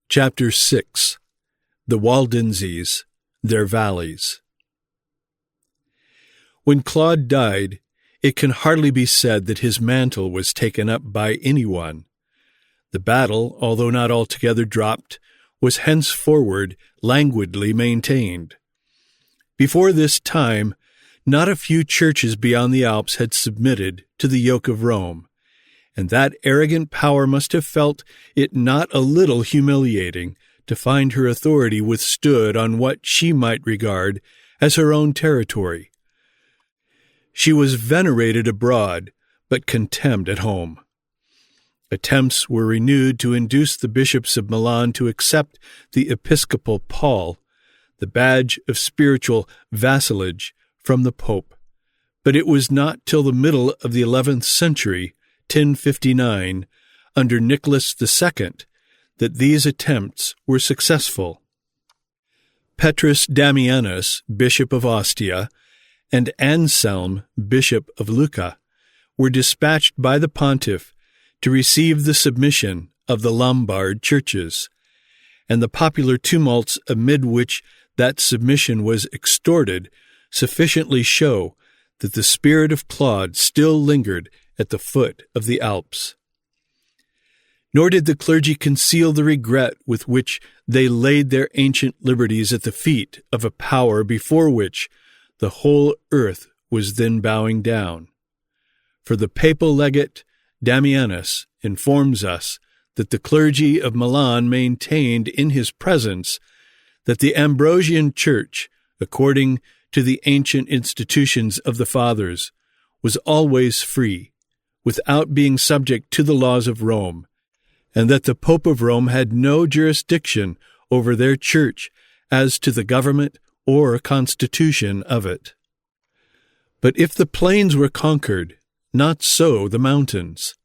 Chapter 6. The Waldenses, Their Valleys. When Claude died, it can hardly be said that his mantle was taken up by anyone. The battle, although not altogether dropped, was henceforward languidly maintained. Before this time, not a few churches beyond the Alps had submitted to the yoke of Rome, and that arrogant power must have felt it not a little humiliating to find her authority withstood on what she might regard as her own territory. She was venerated abroad, but contemned at home. Attempts were renewed to induce the bishops of Milan to accept the episcopal pall, the badge of spiritual vassalage, from the Pope, but it was not till the middle of the 11th century, 1059, under Nicholas II, that these attempts were successful. Petrus Damianus, Bishop of Ostia, and Anselm, Bishop of Lucca, were dispatched by the pontiff to receive the submission of the Lombard churches, and the popular tumults amid which that submission was extorted sufficiently show that the spirit of Claude still lingered at the foot of the Alps. Nor did the clergy conceal the regret with which they laid their ancient liberties at the feet of a power before which the whole earth was then bowing down. For the papal legate Damianus informs us that the clergy of Milan maintained in his presence that the Ambrosian Church, according to the ancient institutions of the Fathers, was always free, without being subject to the laws of Rome, and that the Pope of Rome had no jurisdiction over their church as to the government or constitution of it. But if the plains were conquered, not so the mountains.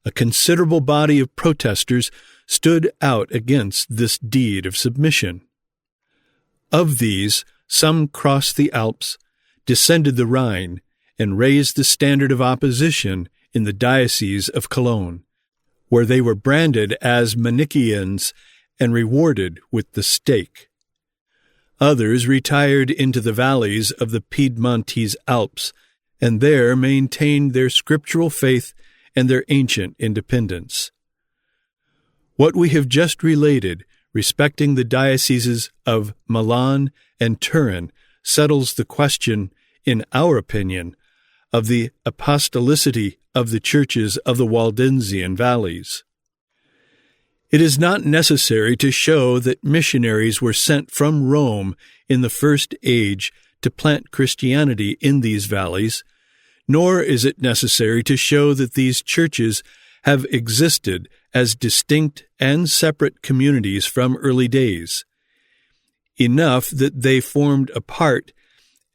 A considerable body of protesters stood out against this deed of submission. Of these, some crossed the Alps, descended the Rhine, and raised the standard of opposition in the diocese of Cologne, where they were branded as Manichaeans and rewarded with the stake. Others retired into the valleys of the Piedmontese Alps, and there maintained their scriptural faith and their ancient independence. What we have just related respecting the dioceses of Milan and Turin settles the question, in our opinion, of the apostolicity of the churches of the Waldensian valleys. It is not necessary to show that missionaries were sent from Rome in the first age to plant Christianity in these valleys, nor is it necessary to show that these churches have existed as distinct and separate communities from early days. Enough that they formed a part,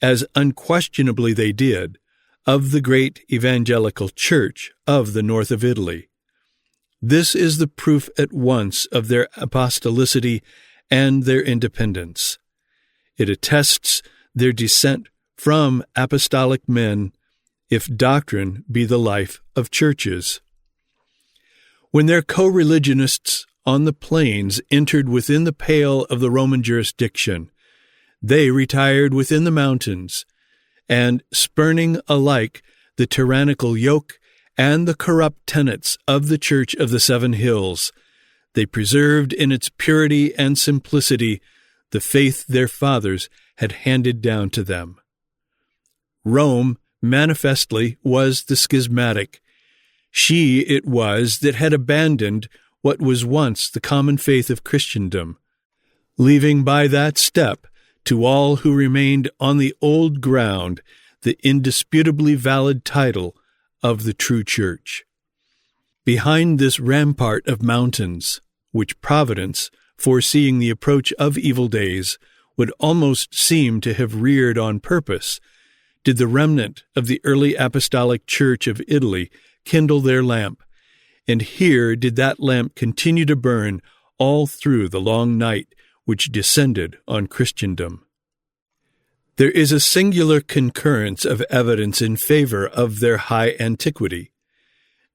as unquestionably they did, of the great evangelical church of the north of Italy. This is the proof at once of their apostolicity and their independence. It attests their descent from apostolic men, if doctrine be the life of churches. When their co-religionists on the plains entered within the pale of the Roman jurisdiction, they retired within the mountains, and, spurning alike the tyrannical yoke and the corrupt tenets of the Church of the Seven Hills, they preserved in its purity and simplicity the faith their fathers had handed down to them. Rome, manifestly, was the schismatic. She it was that had abandoned what was once the common faith of Christendom, leaving by that step to all who remained on the old ground the indisputably valid title of the true Church. Behind this rampart of mountains, which Providence, foreseeing the approach of evil days, would almost seem to have reared on purpose, did the remnant of the early apostolic Church of Italy kindle their lamp, and here did that lamp continue to burn all through the long night which descended on Christendom. There is a singular concurrence of evidence in favor of their high antiquity.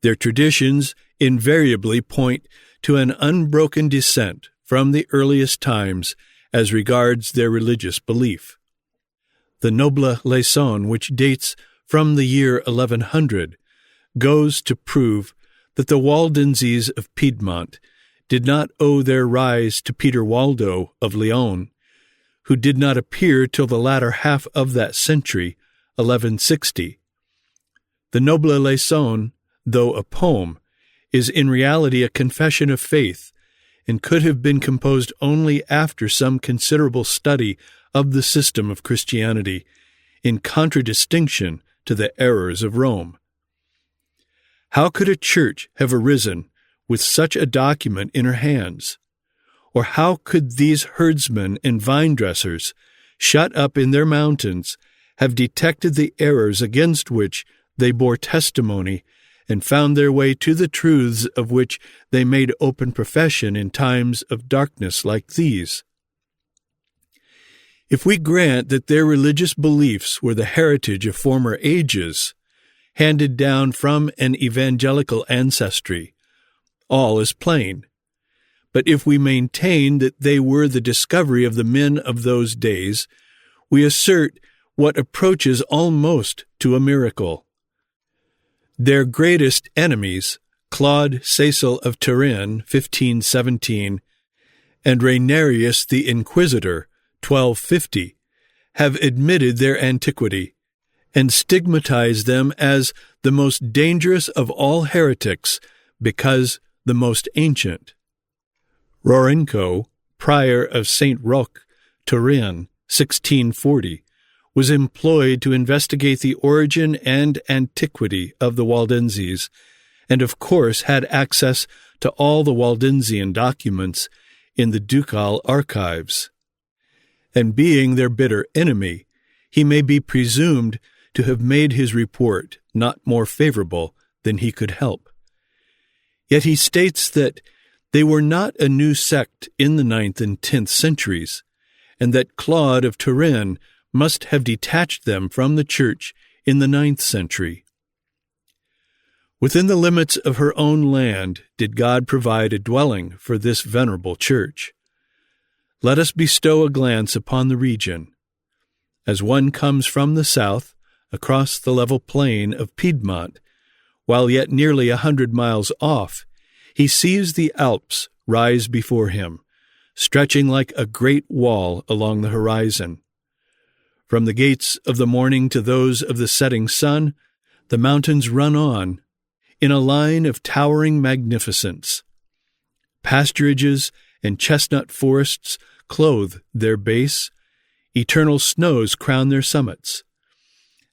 Their traditions invariably point to an unbroken descent from the earliest times as regards their religious belief. The Noble Leçon, which dates from the year 1100, goes to prove that the Waldenses of Piedmont did not owe their rise to Peter Waldo of Lyon, who did not appear till the latter half of that century, 1160. The Noble Leçon, though a poem, is in reality a confession of faith, and could have been composed only after some considerable study of the system of Christianity, in contradistinction to the errors of Rome. How could a church have arisen with such a document in her hands? Or how could these herdsmen and vine-dressers, shut up in their mountains, have detected the errors against which they bore testimony and found their way to the truths of which they made open profession in times of darkness like these? If we grant that their religious beliefs were the heritage of former ages, handed down from an evangelical ancestry, all is plain. But if we maintain that they were the discovery of the men of those days, we assert what approaches almost to a miracle. Their greatest enemies, Claude Cecil of Turin, 1517, and Rainerius the Inquisitor, 1250, have admitted their antiquity, and stigmatized them as the most dangerous of all heretics because the most ancient. Rorenco, prior of St. Roch, Turin, 1640, was employed to investigate the origin and antiquity of the Waldenses, and of course had access to all the Waldensian documents in the ducal archives. And being their bitter enemy, he may be presumed to have made his report not more favorable than he could help. Yet he states that they were not a new sect in the 9th and 10th centuries, and that Claude of Turin must have detached them from the Church in the 9th century. Within the limits of her own land did God provide a dwelling for this venerable Church. Let us bestow a glance upon the region. As one comes from the south, across the level plain of Piedmont, while yet nearly 100 miles off, he sees the Alps rise before him, stretching like a great wall along the horizon. From the gates of the morning to those of the setting sun, the mountains run on, in a line of towering magnificence. Pasturages and chestnut forests clothe their base, eternal snows crown their summits.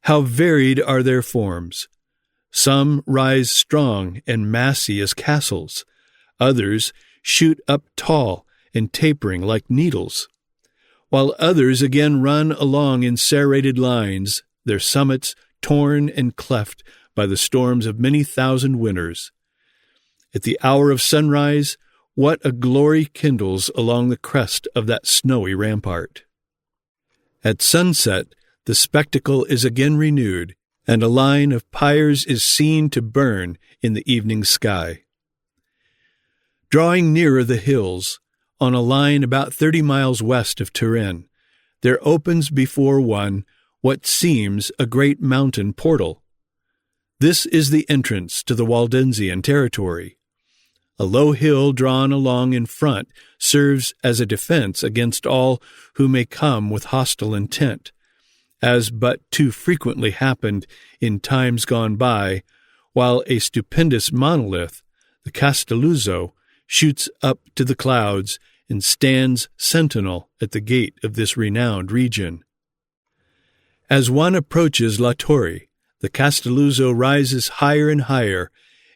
How varied are their forms! Some rise strong and massy as castles, others shoot up tall and tapering like needles, while others again run along in serrated lines, their summits torn and cleft by the storms of many thousand winters. At the hour of sunrise, what a glory kindles along the crest of that snowy rampart! At sunset, the spectacle is again renewed, and a line of pyres is seen to burn in the evening sky. Drawing nearer the hills, on a line about 30 miles west of Turin, there opens before one what seems a great mountain portal. This is the entrance to the Waldensian territory. A low hill drawn along in front serves as a defense against all who may come with hostile intent, as but too frequently happened in times gone by, while a stupendous monolith, the Castelluzzo, shoots up to the clouds and stands sentinel at the gate of this renowned region. As one approaches La Torre, the Castelluzzo rises higher and higher,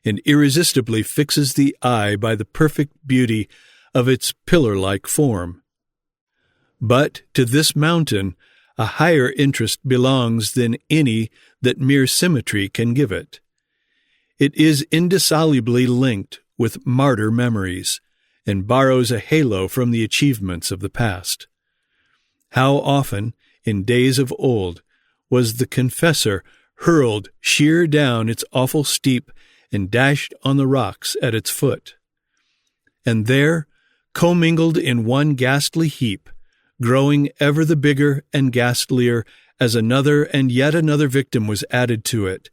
and irresistibly fixes the eye by the perfect beauty of its pillar-like form. But to this mountain a higher interest belongs than any that mere symmetry can give it. It is indissolubly linked with martyr memories, and borrows a halo from the achievements of the past. How often, in days of old, was the confessor hurled sheer down its awful steep and dashed on the rocks at its foot. And there, commingled in one ghastly heap, growing ever the bigger and ghastlier as another and yet another victim was added to it,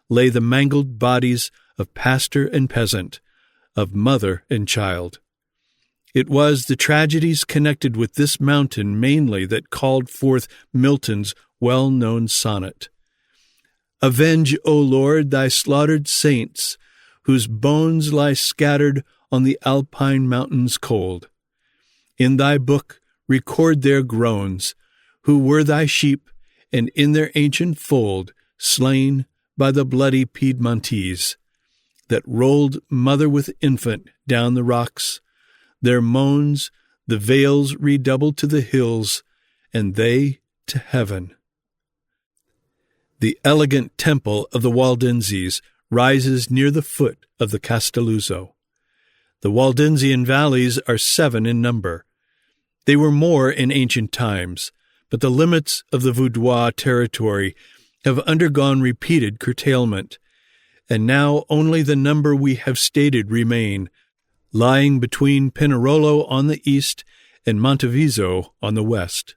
lay the mangled bodies of pastor and peasant, of mother and child. It was the tragedies connected with this mountain mainly that called forth Milton's well-known sonnet. Avenge, O Lord, thy slaughtered saints, whose bones lie scattered on the Alpine mountains cold. In thy book record their groans, who were thy sheep, and in their ancient fold slain by the bloody Piedmontese, that rolled mother with infant down the rocks, their moans the vales redoubled to the hills, and they to heaven. The elegant temple of the Waldenses rises near the foot of the Castelluzzo. The Waldensian valleys are 7 in number. They were more in ancient times, but the limits of the Vaudois territory have undergone repeated curtailment, and now only the number we have stated remain, lying between Pinerolo on the east and Monteviso on the west.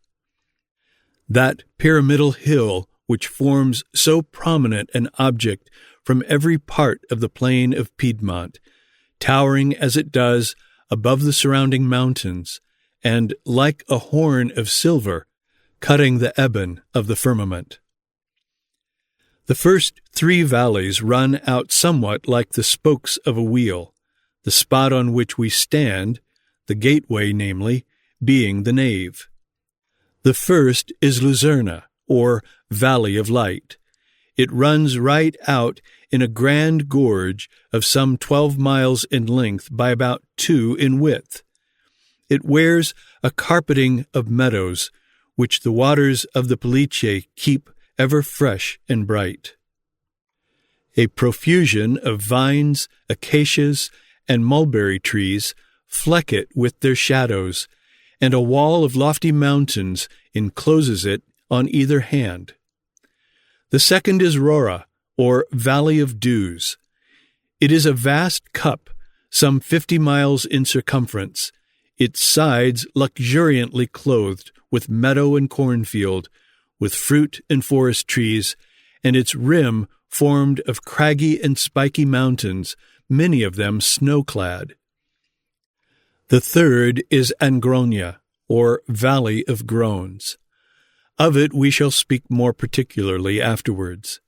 That pyramidal hill which forms so prominent an object from every part of the plain of Piedmont, towering as it does above the surrounding mountains, and, like a horn of silver, cutting the ebon of the firmament. The first 3 valleys run out somewhat like the spokes of a wheel, the spot on which we stand, the gateway, namely, being the nave. The first is Luzerna, or Valley of Light. It runs right out in a grand gorge of some 12 miles in length by about 2 in width. It wears a carpeting of meadows, which the waters of the Pellice keep ever fresh and bright. A profusion of vines, acacias, and mulberry trees fleck it with their shadows, and a wall of lofty mountains encloses it on either hand. The second is Rora, or Valley of Dews. It is a vast cup, some 50 miles in circumference, its sides luxuriantly clothed with meadow and cornfield, with fruit and forest trees, and its rim formed of craggy and spiky mountains, many of them snow-clad. The third is Angronia, or Valley of Groans. Of it we shall speak more particularly afterwards.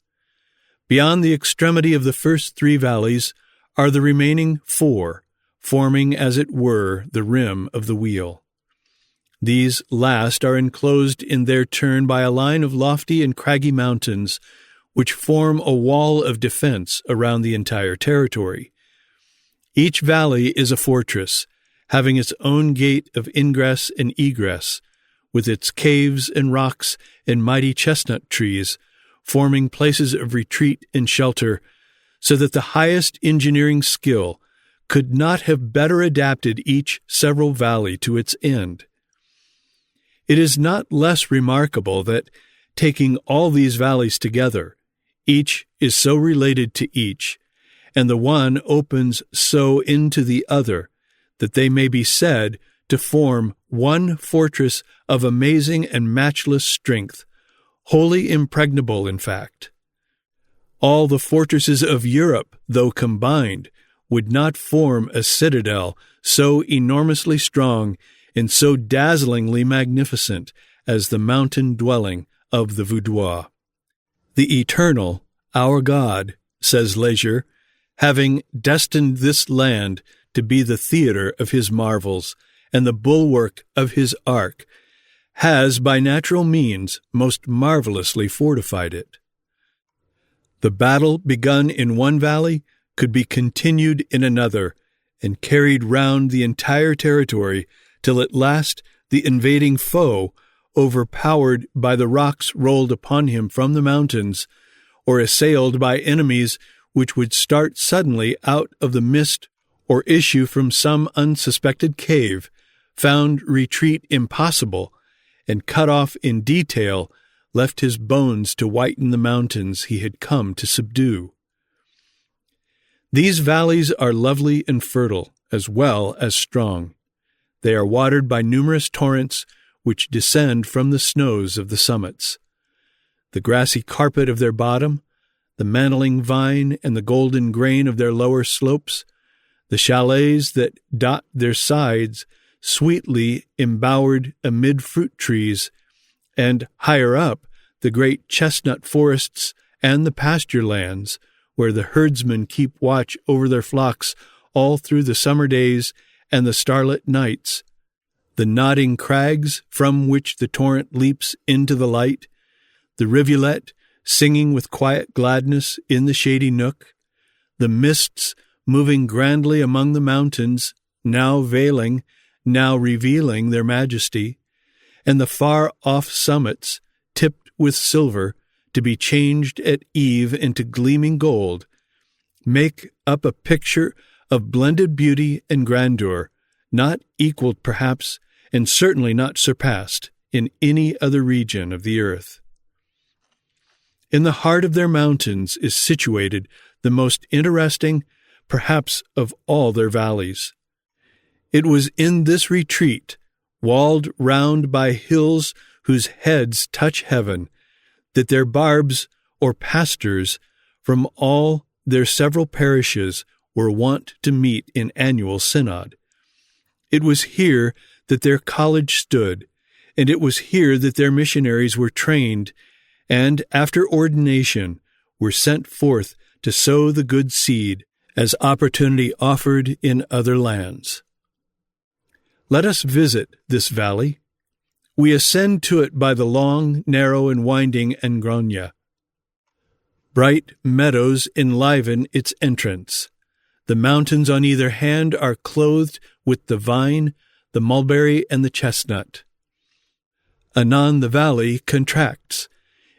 Beyond the extremity of the first 3 valleys are the remaining 4, forming, as it were, the rim of the wheel. These last are enclosed in their turn by a line of lofty and craggy mountains, which form a wall of defense around the entire territory. Each valley is a fortress, having its own gate of ingress and egress, with its caves and rocks and mighty chestnut trees, forming places of retreat and shelter, so that the highest engineering skill could not have better adapted each several valley to its end. It is not less remarkable that, taking all these valleys together, each is so related to each, and the one opens so into the other, that they may be said to form one fortress of amazing and matchless strength, wholly impregnable, in fact. All the fortresses of Europe, though combined, would not form a citadel so enormously strong and so dazzlingly magnificent as the mountain dwelling of the Vaudois. The Eternal, our God, says Leisure, having destined this land to be the theatre of his marvels and the bulwark of his ark, has by natural means most marvelously fortified it. The battle begun in one valley could be continued in another, and carried round the entire territory till at last the invading foe, overpowered by the rocks rolled upon him from the mountains, or assailed by enemies which would start suddenly out of the mist or issue from some unsuspected cave, found retreat impossible, and cut off in detail, left his bones to whiten the mountains he had come to subdue. These valleys are lovely and fertile, as well as strong. They are watered by numerous torrents which descend from the snows of the summits. The grassy carpet of their bottom, the mantling vine and the golden grain of their lower slopes, the chalets that dot their sides, sweetly embowered amid fruit trees, and higher up, the great chestnut forests and the pasture lands, where the herdsmen keep watch over their flocks all through the summer days and the starlit nights, the nodding crags from which the torrent leaps into the light, the rivulet singing with quiet gladness in the shady nook, the mists moving grandly among the mountains, now veiling, now revealing their majesty, and the far-off summits, tipped with silver, to be changed at eve into gleaming gold, make up a picture of blended beauty and grandeur, not equaled perhaps, and certainly not surpassed, in any other region of the earth. In the heart of their mountains is situated the most interesting, perhaps, of all their valleys. It was in this retreat, walled round by hills whose heads touch heaven, that their barbs or pastors from all their several parishes were wont to meet in annual synod. It was here that their college stood, and it was here that their missionaries were trained, and, after ordination, were sent forth to sow the good seed as opportunity offered in other lands. Let us visit this valley. We ascend to it by the long, narrow, and winding Engrogna. Bright meadows enliven its entrance. The mountains on either hand are clothed with the vine, the mulberry, and the chestnut. Anon the valley contracts.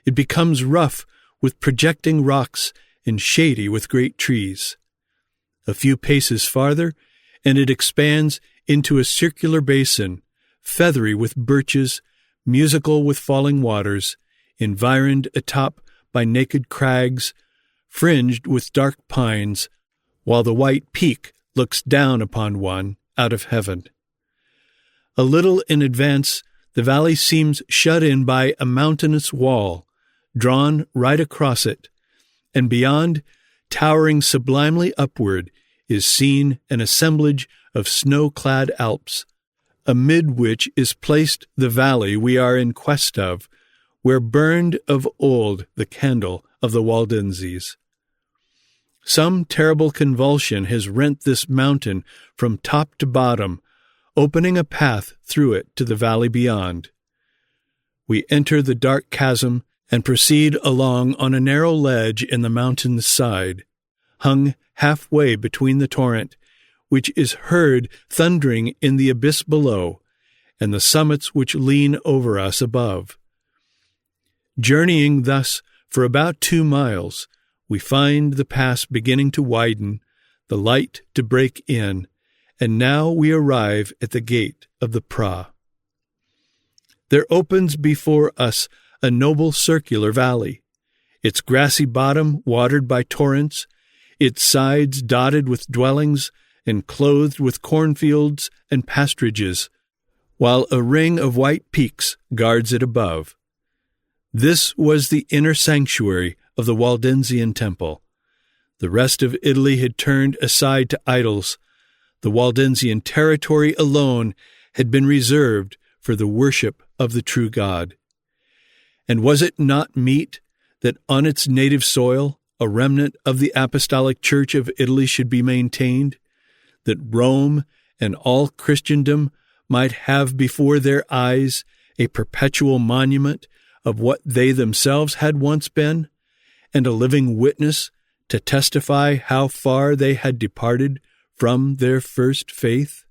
It becomes rough with projecting rocks and shady with great trees. A few paces farther, and it expands into a circular basin, feathery with birches, musical with falling waters, environed atop by naked crags, fringed with dark pines, while the white peak looks down upon one out of heaven. A little in advance, the valley seems shut in by a mountainous wall, drawn right across it, and beyond, towering sublimely upward, is seen an assemblage of snow-clad Alps, amid which is placed the valley we are in quest of, where burned of old the candle of the Waldenses. Some terrible convulsion has rent this mountain from top to bottom, opening a path through it to the valley beyond. We enter the dark chasm and proceed along on a narrow ledge in the mountain's side, hung halfway between the torrent, which is heard thundering in the abyss below, and the summits which lean over us above. Journeying thus for about 2 miles, we find the pass beginning to widen, the light to break in, and now we arrive at the gate of the Pra. There opens before us a noble circular valley, its grassy bottom watered by torrents, its sides dotted with dwellings and clothed with cornfields and pasturages, while a ring of white peaks guards it above. This was the inner sanctuary of the Waldensian temple. The rest of Italy had turned aside to idols. The Waldensian territory alone had been reserved for the worship of the true God. And was it not meet that on its native soil a remnant of the Apostolic Church of Italy should be maintained, that Rome and all Christendom might have before their eyes a perpetual monument of what they themselves had once been, and a living witness to testify how far they had departed from their first faith?